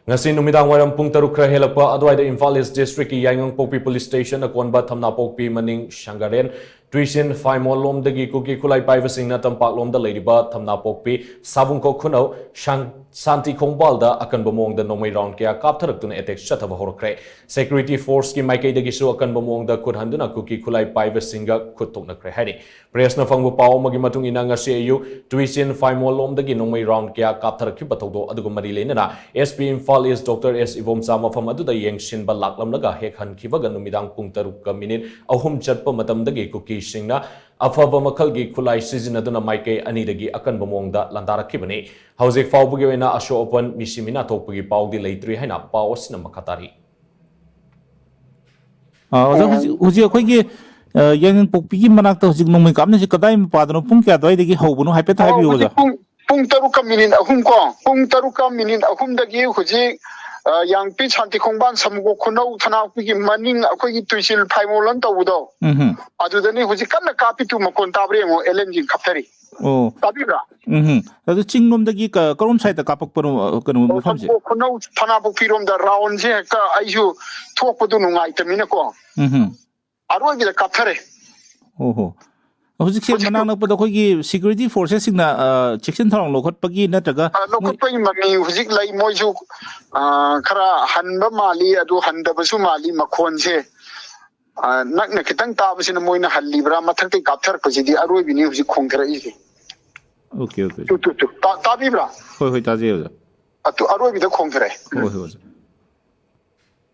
Ngasi numidangwairam pung Chatharakhre hellakpa aduwaida Imphal East District Yaingangpokpi Police Station Akonba Thamnapokpi Maning Sangaren Twichin Phaimol lomdagi Kuki khutlai paiba shingna tampak lomda leiriba Thamnapokpi Sabungkhok Khunou Santikhongbal da Akanba Mawongda Nongmei round kaya Kaptharaktuna attack chathaba hourakhre security force ki maikaidagi su Akanba Mawongda khuthanduna Kuki khutlai paiba singa khutoknakhre hari press na phangbu pau magi matung ina ngasi ayu Twichin Phaimol lomdagi Nongmei round kaya Kaptharakhre thawdo aduga mari leinana SP Imphal East Dr. S Ivomcha mafam aduda yengshinba laklamlaga hekhan khibaga numidang pung 3 minute ahum chatpa matamdagi Kuki shingna afaba makhalgi khulai sizinaduna maikai anidagi Akanba Mawongda landarakibani hauzik faubugi oina asho open misimina thokpagi paudi leitri haina paw asina makhatari huji akhoi Yaingangpokpi manakta hujik nongmei kapna si kadai padano pung kya dwaidagi haubono haipet haibiyo ja pung 3 minute ahum ko pung 3 minute ahum dagi huji yang pi Santikhongbal Sabungkhok Khunou Thamnapokpi Maning akoigi Twichin Phaimol lan tawudo adudani huji kanna kapitu makon tabre ngo LNG kapthari oh tabira adu chingnomdagi karom side kapakpano kanu mafamse Khunou Thamnapokpi romda round je ka aisu thokpadu nungai tamina ko aroi bi kapthare oho hujik se manang pado khoi security forces singna section tharang lokhatpagi natraga lokhatpai mami hujik lai moisu khara hanba mali adu handabasu mali makhon se nakna kitang tabasina moina hallibra mathakte kapthar pajidi aroi bini hujik khongthara ise okay tu tabibra hoi taje atu aroi bi da khongthara hoi